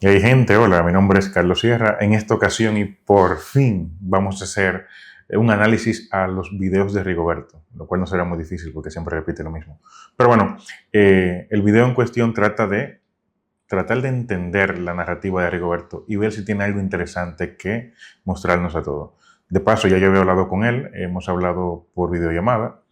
Y hay gente, hola, mi nombre es Carlos Sierra. En esta ocasión y por fin vamos a hacer un análisis a los videos de Rigoberto, lo cual no será muy difícil porque siempre repite lo mismo. Pero bueno, el video en cuestión trata de tratar de entender la narrativa de Rigoberto y ver si tiene algo interesante que mostrarnos a todos. De paso, ya yo había hablado con él, hemos hablado por videollamada.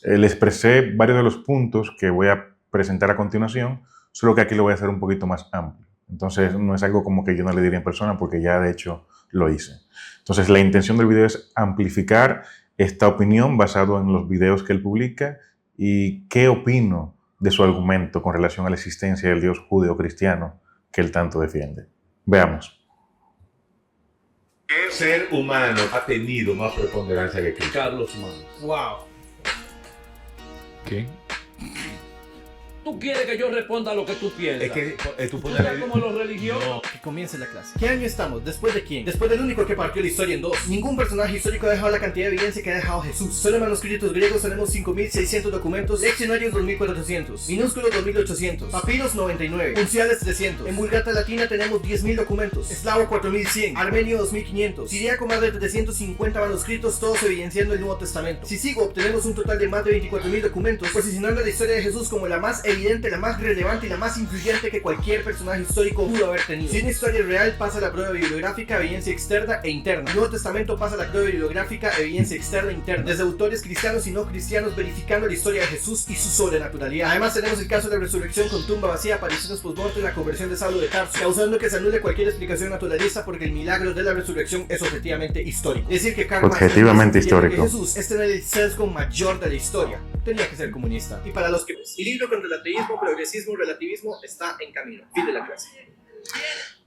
Le expresé varios de los puntos que voy a presentar a continuación, solo que aquí lo voy a hacer un poquito más amplio. Entonces, no es algo como que yo no le diría en persona porque ya de hecho lo hice. Entonces, la intención del video es amplificar esta opinión basado en los videos que él publica y qué opino de su argumento con relación a la existencia del Dios judeo-cristiano que él tanto defiende. Veamos. ¿Qué ser humano ha tenido más preponderancia que Cristo? Carlos Mann. Wow. ¿Quién? ¿Tú quieres que yo responda a lo que tú piensas? Es que tú ¿Tú pones... eres como los religiosos? Que comience la clase. ¿Qué año estamos? ¿Después de quién? Después del único que partió la historia en dos. Ningún personaje histórico ha dejado la cantidad de evidencia que ha dejado Jesús. Solo en manuscritos griegos tenemos 5.600 documentos, leccionarios 2.400, minúsculos 2.800, papiros 99, unciales 300. En Vulgata Latina tenemos 10.000 documentos, eslavo 4.100, armenio 2.500, siríaco más de 350 manuscritos, todos evidenciando el Nuevo Testamento. Si sigo, obtenemos un total de más de 24.000 documentos, posicionando la historia de Jesús como la más evidente, la más relevante y la más influyente que cualquier personaje histórico pudo haber tenido. Si una historia es real, pasa la prueba bibliográfica, evidencia externa e interna. El Nuevo Testamento pasa la prueba bibliográfica, evidencia externa e interna, desde autores cristianos y no cristianos verificando la historia de Jesús y su sobrenaturalidad. Además tenemos el caso de la resurrección con tumba vacía, apariciones post-mortem y la conversión de Saulo de Tarso, causando que se anule cualquier explicación naturalista porque el milagro de la resurrección es objetivamente histórico. Es decir que Karl Marx Objetivamente histórico. que Jesús es tener el sesgo mayor de la historia. Tenía que ser comunista. Y para los que mi libro con relativismo, progresismo, relativismo está en camino. Fin de la clase.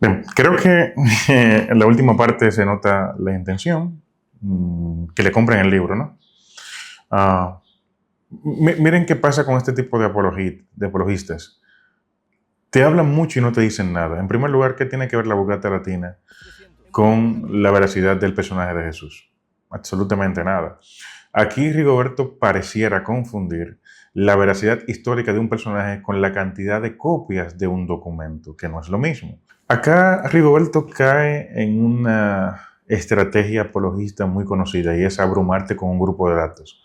Bien, creo que en la última parte se nota la intención, que le compren el libro, ¿no? Miren qué pasa con este tipo de apologistas. Te hablan mucho y no te dicen nada. En primer lugar, ¿qué tiene que ver la Vulgata Latina con la veracidad del personaje de Jesús? Absolutamente nada. Aquí Rigoberto pareciera confundir la veracidad histórica de un personaje con la cantidad de copias de un documento, que no es lo mismo. Acá Rigoberto cae en una estrategia apologista muy conocida y es abrumarte con un grupo de datos.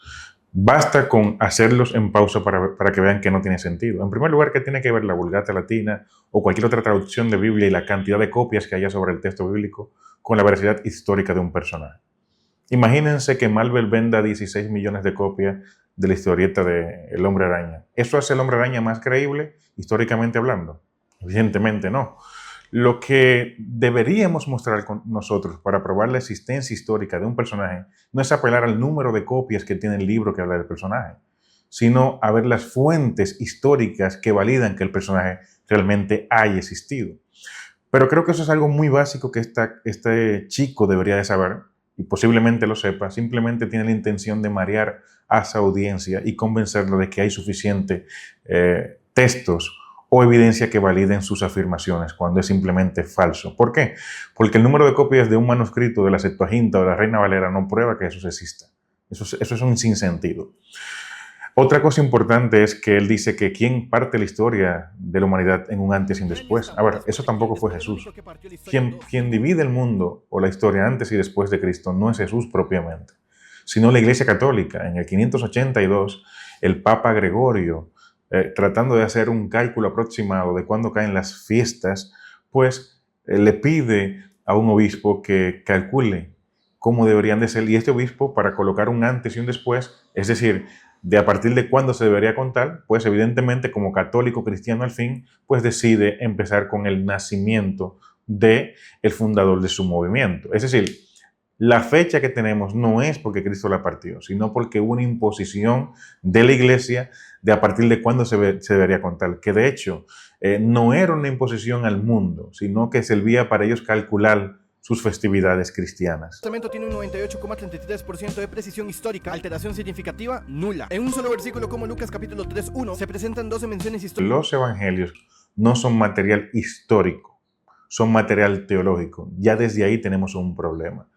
Basta con hacerlos en pausa para que vean que no tiene sentido. En primer lugar, ¿qué tiene que ver la Vulgata Latina o cualquier otra traducción de Biblia y la cantidad de copias que haya sobre el texto bíblico con la veracidad histórica de un personaje? Imagínense que Marvel venda 16 millones de copias de la historieta de El Hombre Araña. ¿Eso hace El Hombre Araña más creíble, históricamente hablando? Evidentemente no. Lo que deberíamos mostrar con nosotros para probar la existencia histórica de un personaje no es apelar al número de copias que tiene el libro que habla del personaje, sino a ver las fuentes históricas que validan que el personaje realmente haya existido. Pero creo que eso es algo muy básico que este chico debería de saber, y posiblemente lo sepa. Simplemente tiene la intención de marear a su audiencia y convencerlo de que hay suficientes textos o evidencia que validen sus afirmaciones cuando es simplemente falso. ¿Por qué? Porque el número de copias de un manuscrito de la Septuaginta o de la Reina Valera no prueba que eso exista. Eso es un sinsentido. Otra cosa importante es que él dice que quien parte la historia de la humanidad en un antes y un después. A ver, eso tampoco fue Jesús. Quien divide el mundo o la historia antes y después de Cristo no es Jesús propiamente, sino la Iglesia Católica. En el 582, el Papa Gregorio, tratando de hacer un cálculo aproximado de cuándo caen las fiestas, pues le pide a un obispo que calcule cómo deberían de ser. Y este obispo, para colocar un antes y un después, es decir, de a partir de cuándo se debería contar, pues evidentemente como católico cristiano al fin, pues decide empezar con el nacimiento de el fundador de su movimiento. Es decir, la fecha que tenemos no es porque Cristo la partió, sino porque hubo una imposición de la iglesia de a partir de cuándo se debería contar, que de hecho no era una imposición al mundo, sino que servía para ellos calcular sus festividades cristianas. El Testamento tiene un 98,33% de precisión histórica, alteración significativa nula. En un solo versículo como Lucas capítulo 3:1 se presentan 12 menciones históricas. Los evangelios no son material histórico, son material teológico. Ya desde ahí tenemos un problema.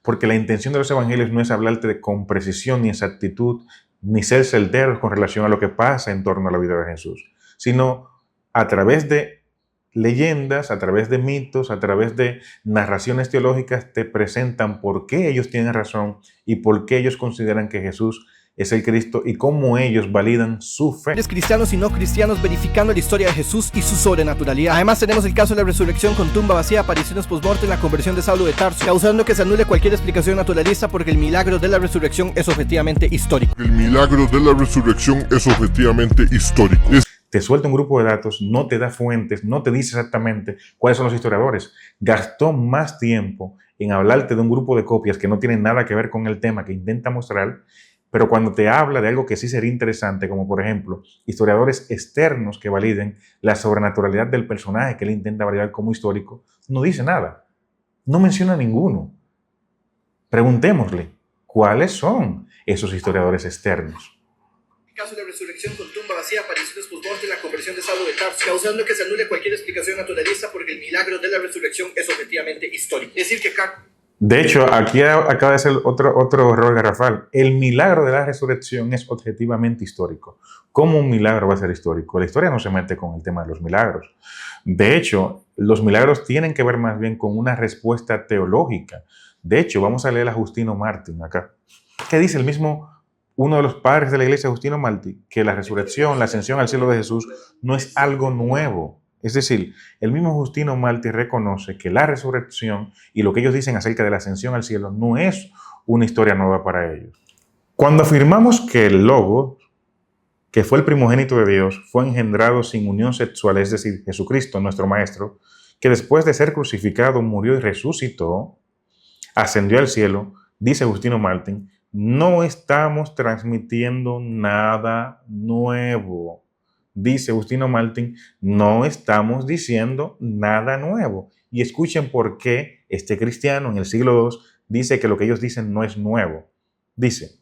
Porque la intención de los evangelios no es hablarte con precisión ni exactitud, ni ser certeros con relación a lo que pasa en torno a la vida de Jesús, sino a través de leyendas, a través de mitos, a través de narraciones teológicas, te presentan por qué ellos tienen razón y por qué ellos consideran que Jesús es el Cristo y cómo ellos validan su fe. Cristianos y no cristianos verificando la historia de Jesús y su sobrenaturalidad. Además tenemos el caso de la resurrección con tumba vacía, apariciones post-mortem, la conversión de Saulo de Tarso, causando que se anule cualquier explicación naturalista porque el milagro de la resurrección es objetivamente histórico. El milagro de la resurrección es objetivamente histórico. Te suelta un grupo de datos, no te da fuentes, no te dice exactamente cuáles son los historiadores. Gastó más tiempo en hablarte de un grupo de copias que no tienen nada que ver con el tema que intenta mostrar, pero cuando te habla de algo que sí sería interesante, como por ejemplo historiadores externos que validen la sobrenaturalidad del personaje que él intenta validar como histórico, no dice nada, no menciona ninguno. Preguntémosle, ¿cuáles son esos historiadores externos? Caso de la resurrección con tumba vacía, apariciones post-mortem, la conversión de Saulo de Tarso, causando que se anule cualquier explicación naturalista porque el milagro de la resurrección es objetivamente histórico. Es decir que de hecho, aquí acaba de ser otro error garrafal. El milagro de la resurrección es objetivamente histórico. ¿Cómo un milagro va a ser histórico? La historia no se mete con el tema de los milagros. De hecho, los milagros tienen que ver más bien con una respuesta teológica. De hecho, vamos a leer a Justino Martín acá. ¿Qué dice el mismo, uno de los padres de la iglesia, Justino Martín? Que la resurrección, la ascensión al cielo de Jesús no es algo nuevo. Es decir, el mismo Justino Martín reconoce que la resurrección y lo que ellos dicen acerca de la ascensión al cielo no es una historia nueva para ellos. Cuando afirmamos que el Logos, que fue el primogénito de Dios, fue engendrado sin unión sexual, es decir, Jesucristo, nuestro Maestro, que después de ser crucificado murió y resucitó, ascendió al cielo, dice Justino Martín, no estamos transmitiendo nada nuevo. Dice Justino Martín, no estamos diciendo nada nuevo. Y escuchen por qué este cristiano en el siglo II dice que lo que ellos dicen no es nuevo. Dice,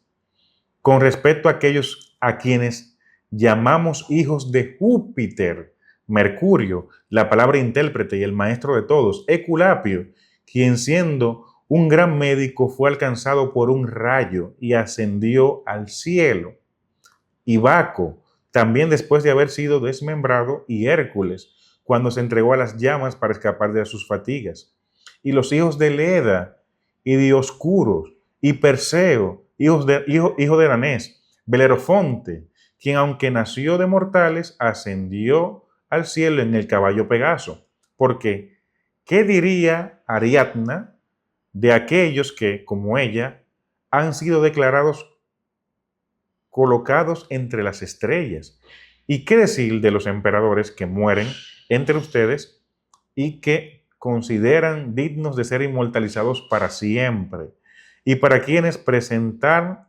con respecto a aquellos a quienes llamamos hijos de Júpiter, Mercurio, la palabra intérprete y el maestro de todos, Esculapio, quien siendo un gran médico fue alcanzado por un rayo y ascendió al cielo. Y Baco, también después de haber sido desmembrado, y Hércules, cuando se entregó a las llamas para escapar de sus fatigas. Y los hijos de Leda, y Dioscuros, y Perseo, hijo de Eranés, Belerofonte, quien aunque nació de mortales, ascendió al cielo en el caballo Pegaso. Porque, ¿qué diría Ariadna de aquellos que, como ella, han sido declarados colocados entre las estrellas? ¿Y qué decir de los emperadores que mueren entre ustedes y que consideran dignos de ser inmortalizados para siempre? Y para quienes presentáis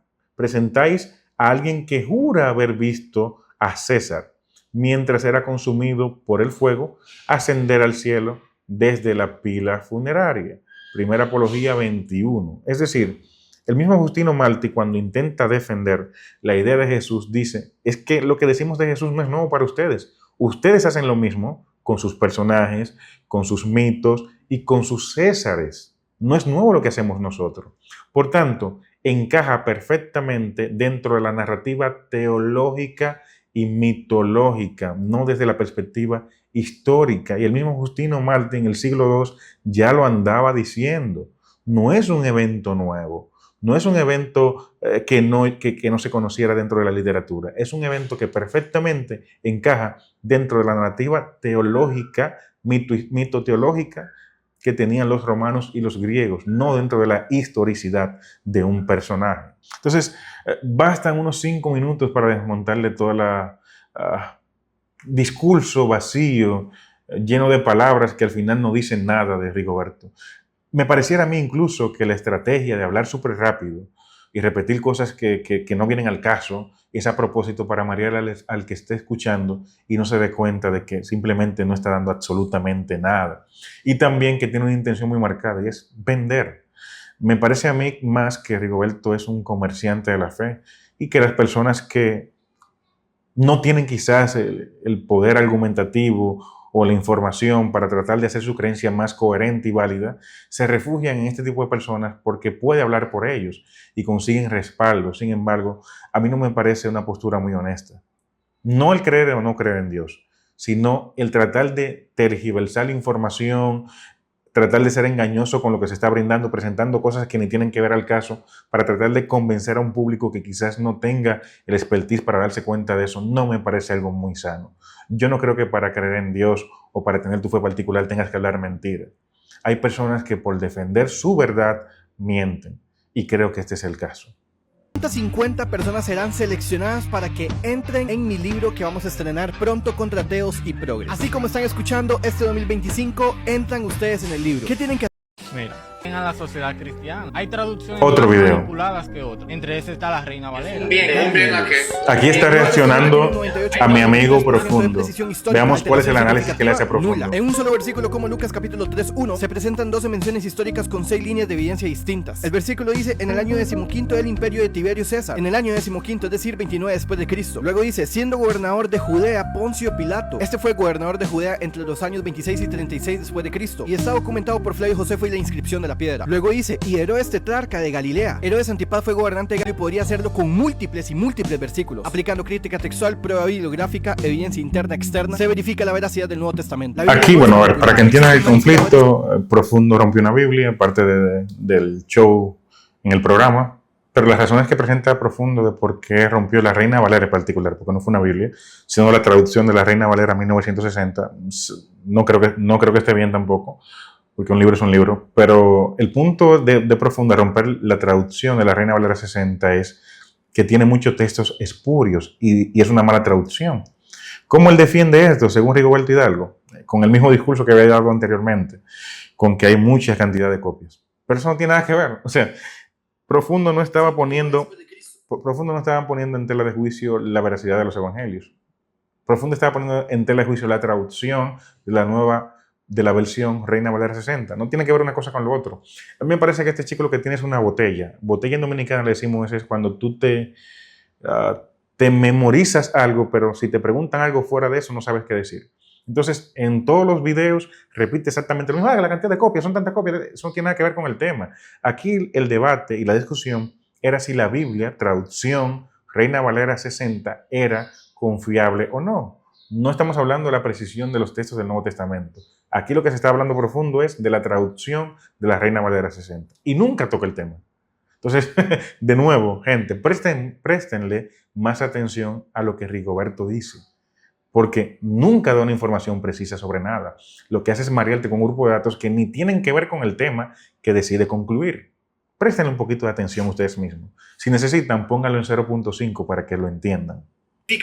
a alguien que jura haber visto a César, mientras era consumido por el fuego, ascender al cielo desde la pila funeraria. Primera Apología 21. Es decir, el mismo Justino Martín, cuando intenta defender la idea de Jesús, dice, es que lo que decimos de Jesús no es nuevo para ustedes. Ustedes hacen lo mismo con sus personajes, con sus mitos y con sus césares. No es nuevo lo que hacemos nosotros. Por tanto, encaja perfectamente dentro de la narrativa teológica y mitológica, no desde la perspectiva histórica. Y el mismo Justino Martín en el siglo II ya lo andaba diciendo. No es un evento nuevo. No es un evento que no se conociera dentro de la literatura. Es un evento que perfectamente encaja dentro de la narrativa teológica, mitoteológica que tenían los romanos y los griegos, no dentro de la historicidad de un personaje. Entonces, bastan unos 5 minutos para desmontarle todo el discurso vacío, lleno de palabras que al final no dicen nada de Rigoberto. Me pareciera a mí incluso que la estrategia de hablar súper rápido y repetir cosas que no vienen al caso es a propósito para marear al que esté escuchando y no se dé cuenta de que simplemente no está dando absolutamente nada. Y también que tiene una intención muy marcada y es vender. Me parece a mí más que Rigoberto es un comerciante de la fe y que las personas que no tienen quizás el poder argumentativo o la información para tratar de hacer su creencia más coherente y válida, se refugian en este tipo de personas porque puede hablar por ellos y consiguen respaldo. Sin embargo, a mí no me parece una postura muy honesta. No el creer o no creer en Dios, sino el tratar de tergiversar la información, tratar de ser engañoso con lo que se está brindando, presentando cosas que ni tienen que ver al caso, para tratar de convencer a un público que quizás no tenga el expertise para darse cuenta de eso, no me parece algo muy sano. Yo no creo que para creer en Dios o para tener tu fe particular tengas que hablar mentira. Hay personas que por defender su verdad mienten, y creo que este es el caso. 50 personas serán seleccionadas para que entren en mi libro que vamos a estrenar pronto contra ateos y progres. Así como están escuchando, este 2025 entran ustedes en el libro. ¿Qué tienen que hacer? Mira, a la sociedad cristiana. Hay traducciones Otro más video. manipuladas que otras. Entre esas está la Reina Valera. Aquí está reaccionando a mi amigo Profundo. Veamos cuál es el análisis que le hace a Profundo. En un solo versículo como Lucas capítulo 3:1 se presentan 12 menciones históricas con 6 líneas de evidencia distintas. El versículo dice: en el año 15 del imperio de Tiberio César, en el año 15, es decir, 29 después de Cristo. Luego dice: siendo gobernador de Judea Poncio Pilato. Este fue gobernador de Judea entre los años 26 y 36 después de Cristo, y está documentado por Flavio Josefo y la inscripción de la piedra. Luego dice: y Herodes tetrarca de Galilea. Herodes Antipas fue gobernante de Galilea y podría hacerlo con múltiples versículos. Aplicando crítica textual, prueba bibliográfica, evidencia interna, externa, se verifica la veracidad del Nuevo Testamento. Aquí, bueno, a ver, para que entiendan el conflicto, Profundo rompió una Biblia, parte del show en el programa, pero las razones que presenta Profundo de por qué rompió la Reina Valera en particular, porque no fue una Biblia, sino la traducción de la Reina Valera 1960, no creo que esté bien tampoco, porque un libro es un libro, pero el punto de Profundo a romper la traducción de la Reina Valera 60 es que tiene muchos textos espurios y es una mala traducción. ¿Cómo él defiende esto, según Rigoberto Hidalgo? Con el mismo discurso que había dado anteriormente, con que hay mucha cantidad de copias. Pero eso no tiene nada que ver. O sea, Profundo no estaba poniendo en tela de juicio la veracidad de los evangelios. Profundo estaba poniendo en tela de juicio la traducción de la versión Reina Valera 60. No tiene que ver una cosa con lo otro. A mí me parece que este chico lo que tiene es una botella. Botella en dominicana le decimos es cuando tú te memorizas algo, pero si te preguntan algo fuera de eso no sabes qué decir. Entonces, en todos los videos repite exactamente lo mismo. La cantidad de copias, son tantas copias, eso no tiene nada que ver con el tema. Aquí el debate y la discusión era si la Biblia, traducción Reina Valera 60, era confiable o no. No estamos hablando de la precisión de los textos del Nuevo Testamento. Aquí lo que se está hablando Profundo es de la traducción de la Reina Valera 60. Y nunca toca el tema. Entonces, de nuevo, gente, préstenle más atención a lo que Rigoberto dice. Porque nunca da una información precisa sobre nada. Lo que hace es marearte con un grupo de datos que ni tienen que ver con el tema que decide concluir. Préstenle un poquito de atención ustedes mismos. Si necesitan, pónganlo en 0.5 para que lo entiendan.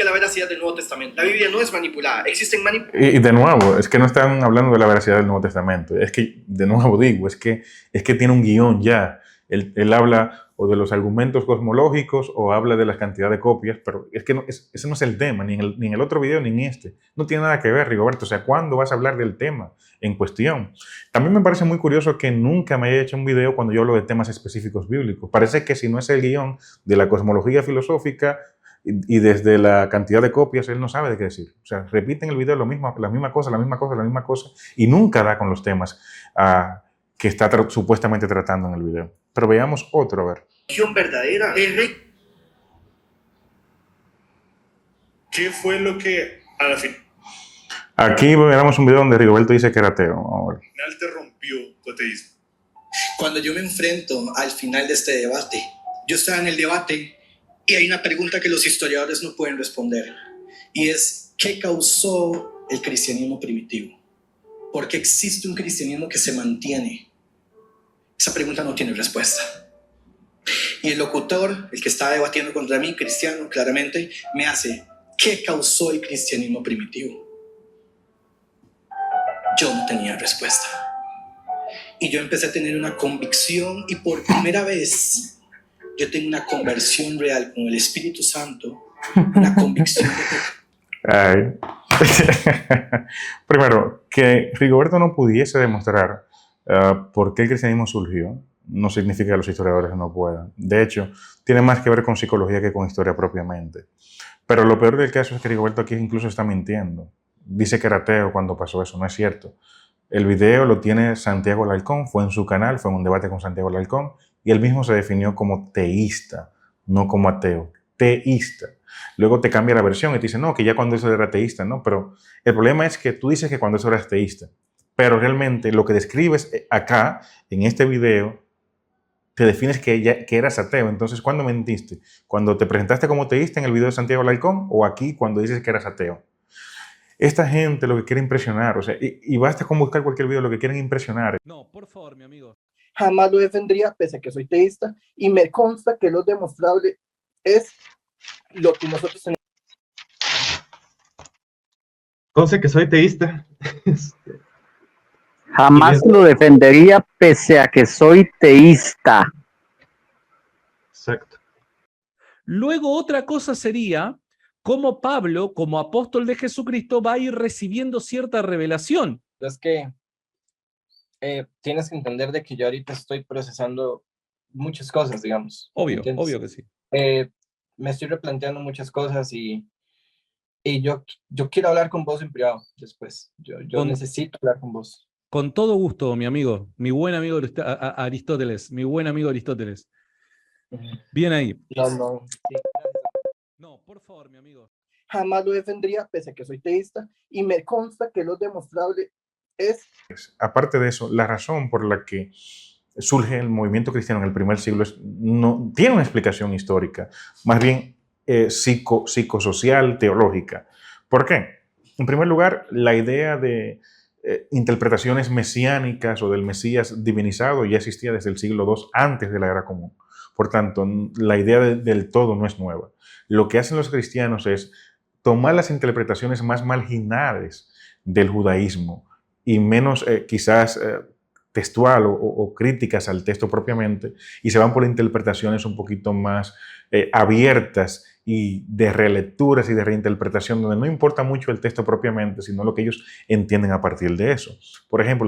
La veracidad del Nuevo Testamento. La Biblia no es manipulada. Existen y de nuevo, es que no están hablando de la veracidad del Nuevo Testamento. Es que, de nuevo digo, es que tiene un guión ya. Él habla o de los argumentos cosmológicos o habla de la cantidad de copias, pero es que ese no es el tema, ni en el otro video ni en este. No tiene nada que ver, Rigoberto. O sea, ¿cuándo vas a hablar del tema en cuestión? También me parece muy curioso que nunca me haya hecho un video cuando yo hablo de temas específicos bíblicos. Parece que si no es el guión de la cosmología filosófica y desde la cantidad de copias, él no sabe de qué decir. O sea, repiten el video la misma cosa, y nunca da con los temas que está supuestamente tratando en el video. Pero veamos otro, a ver. Verdadera. ¿Qué fue lo que a la final Aquí veremos un video donde Rigoberto dice que era ateo. Vamos a ver. te rompió tu ateísmo? Cuando yo me enfrento al final de este debate, yo estaba en el debate y hay una pregunta que los historiadores no pueden responder, y es: ¿qué causó el cristianismo primitivo? ¿Por qué existe un cristianismo que se mantiene? Esa pregunta no tiene respuesta. Y el locutor, el que estaba debatiendo contra mí, cristiano, claramente, me hace: ¿qué causó el cristianismo primitivo? Yo no tenía respuesta. Y yo empecé a tener una convicción, y por primera vez yo tengo una conversión real con el Espíritu Santo, una convicción de Ay. Primero, que Rigoberto no pudiese demostrar por qué el cristianismo surgió no significa que los historiadores no puedan. De hecho, tiene más que ver con psicología que con historia propiamente. Pero lo peor del caso es que Rigoberto aquí incluso está mintiendo. Dice que era ateo cuando pasó eso, no es cierto. El video lo tiene Santiago Alarcón, fue en su canal, fue en un debate con Santiago Alarcón, y él mismo se definió como teísta, no como ateo. teísta. Luego te cambia la versión y te dice, no, que ya cuando eso era teísta, ¿no? Pero el problema es que tú dices que cuando eso era teísta, pero realmente lo que describes acá, en este video, te defines que eras ateo. Entonces, ¿cuándo mentiste? ¿Cuando te presentaste como teísta en el video de Santiago Alarcón o aquí cuando dices que eras ateo? Esta gente lo que quiere impresionar, o sea, y basta con buscar cualquier video, lo que quieren impresionar. No, por favor, mi amigo. Jamás lo defendería, pese a que soy teísta, y me consta que lo demostrable es lo que nosotros tenemos. Conste que soy teísta. Jamás lo defendería pese a que soy teísta. Exacto. Luego otra cosa sería cómo Pablo, como apóstol de Jesucristo, va a ir recibiendo cierta revelación. Es que tienes que entender de que yo ahorita estoy procesando muchas cosas, digamos. Obvio, ¿Entiendes? obvio que sí. Me estoy replanteando muchas cosas y yo quiero hablar con vos en privado después. Yo necesito hablar con vos. Con todo gusto, mi amigo, mi buen amigo Aristóteles, mi buen amigo Aristóteles. Bien ahí. No. Sí. No, por favor, mi amigo. Jamás lo defendería, pese a que soy teísta, y me consta que lo demostrable es... Aparte de eso, la razón por la que surge el movimiento cristiano en el primer siglo no tiene una explicación histórica, más bien psicosocial, teológica. ¿Por qué? En primer lugar, la idea de interpretaciones mesiánicas o del Mesías divinizado ya existía desde el siglo II antes de la Era Común. Por tanto, la idea del todo no es nueva. Lo que hacen los cristianos es tomar las interpretaciones más marginales del judaísmo y menos quizás textual o críticas al texto propiamente, y se van por interpretaciones un poquito más abiertas y de relecturas y de reinterpretación, donde no importa mucho el texto propiamente, sino lo que ellos entienden a partir de eso. Por ejemplo,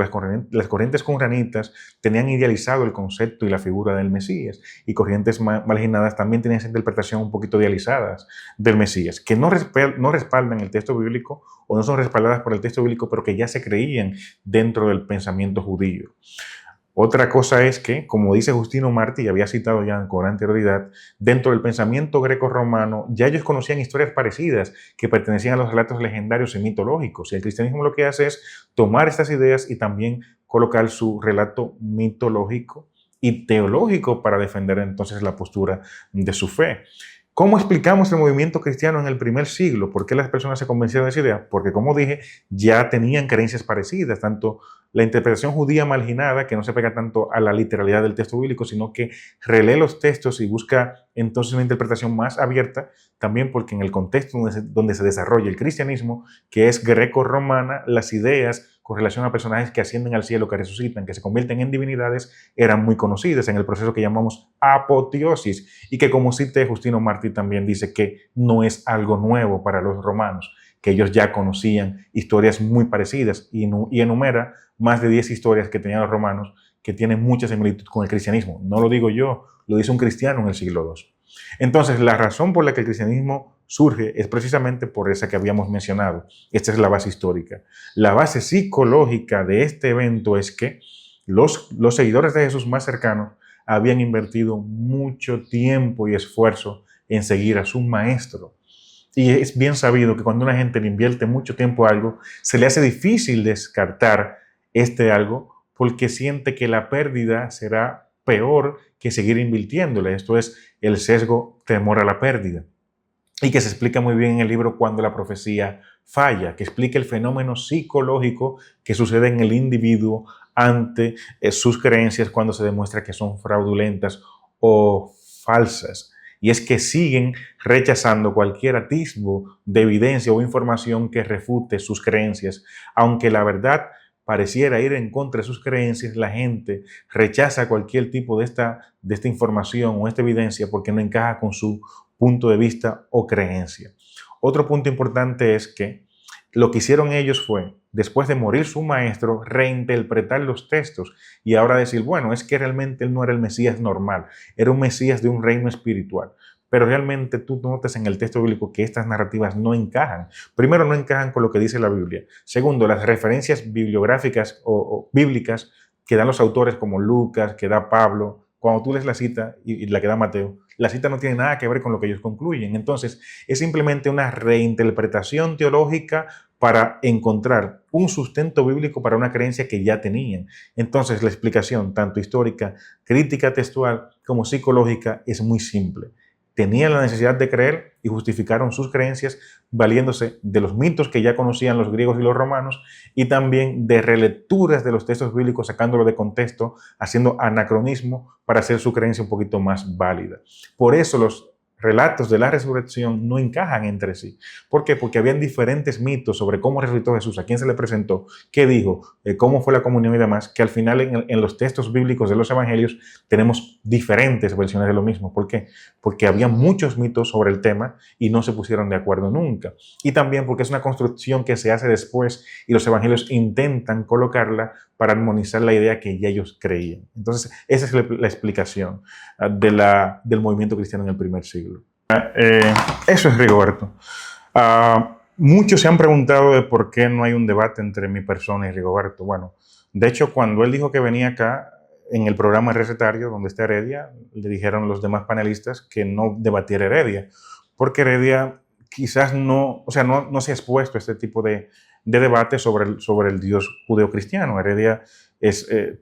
las corrientes qumranitas tenían idealizado el concepto y la figura del Mesías, y corrientes marginadas también tenían esa interpretación un poquito idealizadas del Mesías, que no respaldan el texto bíblico o no son respaldadas por el texto bíblico, pero que ya se creían dentro del pensamiento judío. Otra cosa es que, como dice Justino Martí, y había citado ya con anterioridad, dentro del pensamiento greco-romano ya ellos conocían historias parecidas que pertenecían a los relatos legendarios y mitológicos. Y el cristianismo lo que hace es tomar estas ideas y también colocar su relato mitológico y teológico para defender entonces la postura de su fe. ¿Cómo explicamos el movimiento cristiano en el primer siglo? ¿Por qué las personas se convencieron de esa idea? Porque, como dije, ya tenían creencias parecidas, tanto la interpretación judía marginada, que no se pega tanto a la literalidad del texto bíblico, sino que relee los textos y busca entonces una interpretación más abierta, también porque en el contexto donde se desarrolla el cristianismo, que es greco-romana, las ideas con relación a personajes que ascienden al cielo, que resucitan, que se convierten en divinidades, eran muy conocidas en el proceso que llamamos apoteosis, y que, como cité, Justino Martí también dice que no es algo nuevo para los romanos, que ellos ya conocían historias muy parecidas, y enumera más de 10 historias que tenían los romanos que tienen mucha similitud con el cristianismo. No lo digo yo, lo dice un cristiano en el siglo II. Entonces, la razón por la que el cristianismo surge es precisamente por esa que habíamos mencionado. Esta es la base histórica. La base psicológica de este evento es que los seguidores de Jesús más cercanos habían invertido mucho tiempo y esfuerzo en seguir a su maestro. Y es bien sabido que cuando una gente le invierte mucho tiempo a algo, se le hace difícil descartar este algo porque siente que la pérdida será peor que seguir invirtiéndole. Esto es el sesgo temor a la pérdida, y que se explica muy bien en el libro Cuando la profecía falla, que explica el fenómeno psicológico que sucede en el individuo ante sus creencias cuando se demuestra que son fraudulentas o falsas. Y es que siguen rechazando cualquier atisbo de evidencia o información que refute sus creencias. Aunque la verdad pareciera ir en contra de sus creencias, la gente rechaza cualquier tipo de esta información o esta evidencia porque no encaja con su punto de vista o creencia. Otro punto importante es que lo que hicieron ellos fue, después de morir su maestro, reinterpretar los textos y ahora decir, bueno, es que realmente él no era el Mesías normal, era un Mesías de un reino espiritual. Pero realmente tú notas en el texto bíblico que estas narrativas no encajan. Primero, no encajan con lo que dice la Biblia. Segundo, las referencias bibliográficas o bíblicas que dan los autores como Lucas, que da Pablo, cuando tú lees la cita y la que da Mateo, la cita no tiene nada que ver con lo que ellos concluyen. Entonces, es simplemente una reinterpretación teológica para encontrar un sustento bíblico para una creencia que ya tenían. Entonces, la explicación, tanto histórica, crítica textual como psicológica, es muy simple. Tenían la necesidad de creer y justificaron sus creencias valiéndose de los mitos que ya conocían los griegos y los romanos y también de relecturas de los textos bíblicos sacándolo de contexto, haciendo anacronismo para hacer su creencia un poquito más válida. Por eso los relatos de la resurrección no encajan entre sí. ¿Por qué? Porque habían diferentes mitos sobre cómo resucitó Jesús, a quién se le presentó, qué dijo, cómo fue la comunión y demás, que al final en los textos bíblicos de los evangelios tenemos diferentes versiones de lo mismo. ¿Por qué? Porque había muchos mitos sobre el tema y no se pusieron de acuerdo nunca. Y también porque es una construcción que se hace después y los evangelios intentan colocarla para armonizar la idea que ya ellos creían. Entonces, esa es la explicación del movimiento cristiano en el primer siglo. Eso es Rigoberto. Muchos se han preguntado de por qué no hay un debate entre mi persona y Rigoberto. Bueno, de hecho, cuando él dijo que venía acá, en el programa recetario, donde está Heredia, le dijeron los demás panelistas que no debatiera Heredia, porque Heredia quizás no se ha expuesto a este tipo de debate sobre el Dios judeocristiano. Heredia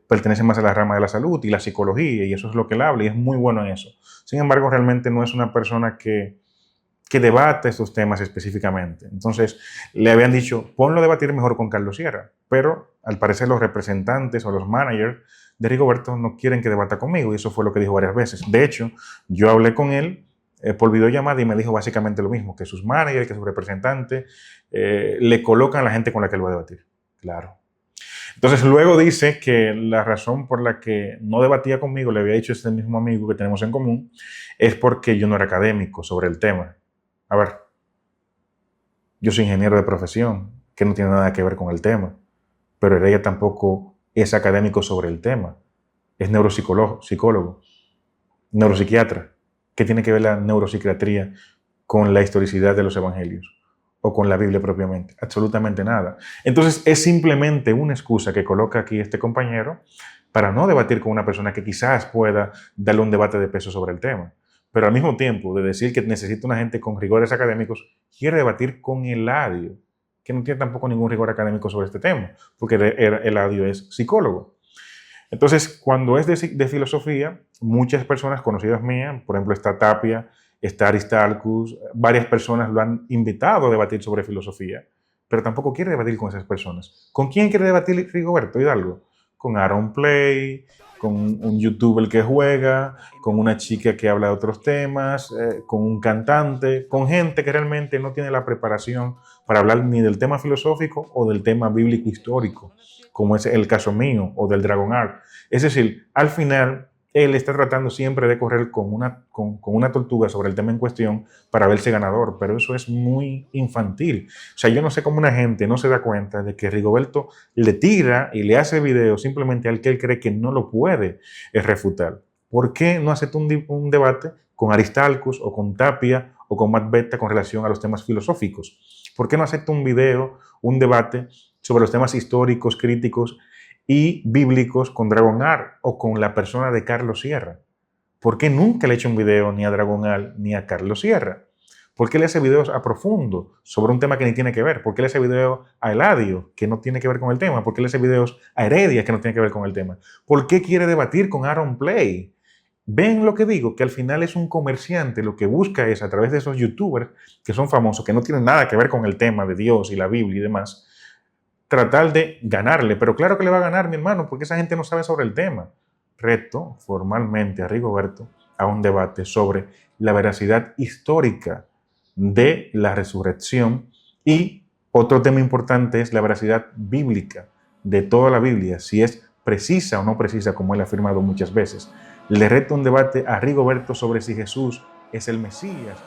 pertenece más a la rama de la salud y la psicología, y eso es lo que él habla, y es muy bueno en eso. Sin embargo, realmente no es una persona que debate estos temas específicamente. Entonces, le habían dicho, ponlo a debatir mejor con Carlos Sierra, pero al parecer los representantes o los managers de Rigoberto no quieren que debata conmigo, y eso fue lo que dijo varias veces. De hecho, yo hablé con él por videollamada y me dijo básicamente lo mismo, que sus managers, que sus representantes le colocan a la gente con la que él va a debatir. Claro. Entonces luego dice que la razón por la que no debatía conmigo, le había dicho este mismo amigo que tenemos en común, es porque yo no era académico sobre el tema. A ver, yo soy ingeniero de profesión, que no tiene nada que ver con el tema, pero ella tampoco es académico sobre el tema. Es neuropsicólogo, neuropsiquiatra. ¿Qué tiene que ver la neuropsiquiatría con la historicidad de los evangelios o con la Biblia propiamente? Absolutamente nada. Entonces es simplemente una excusa que coloca aquí este compañero para no debatir con una persona que quizás pueda darle un debate de peso sobre el tema. Pero al mismo tiempo de decir que necesita una gente con rigores académicos, quiere debatir con Eladio, que no tiene tampoco ningún rigor académico sobre este tema, porque Eladio es psicólogo. Entonces, cuando es de filosofía, muchas personas conocidas mías, por ejemplo, está Tapia, está Aristarchus, varias personas lo han invitado a debatir sobre filosofía, pero tampoco quiere debatir con esas personas. ¿Con quién quiere debatir Rigoberto Hidalgo? Con Aaron Play, con un youtuber que juega, con una chica que habla de otros temas, con un cantante, con gente que realmente no tiene la preparación para hablar ni del tema filosófico o del tema bíblico histórico, como es el caso mío, o del Dragon Art. Es decir, al final, él está tratando siempre de correr con una tortuga sobre el tema en cuestión para verse ganador, pero eso es muy infantil. O sea, yo no sé cómo una gente no se da cuenta de que Rigoberto le tira y le hace video simplemente al que él cree que no lo puede refutar. ¿Por qué no acepta un debate con Aristarchus o con Tapia o con Matt Betta con relación a los temas filosóficos? ¿Por qué no acepta un video, un debate sobre los temas históricos, críticos y bíblicos con Dragon Art o con la persona de Carlos Sierra? ¿Por qué nunca le he hecho un video ni a Dragon Art ni a Carlos Sierra? ¿Por qué le hace videos a profundo sobre un tema que ni tiene que ver? ¿Por qué le hace videos a Eladio, que no tiene que ver con el tema? ¿Por qué le hace videos a Heredia, que no tiene que ver con el tema? ¿Por qué quiere debatir con Aaron Play? ¿Ven lo que digo? Que al final es un comerciante, lo que busca es, a través de esos youtubers que son famosos, que no tienen nada que ver con el tema de Dios y la Biblia y demás, tratar de ganarle. Pero claro que le va a ganar, mi hermano, porque esa gente no sabe sobre el tema. Reto formalmente a Rigoberto a un debate sobre la veracidad histórica de la resurrección, y otro tema importante es la veracidad bíblica de toda la Biblia, si es precisa o no precisa, como él ha afirmado muchas veces. Le reto un debate a Rigoberto sobre si Jesús es el Mesías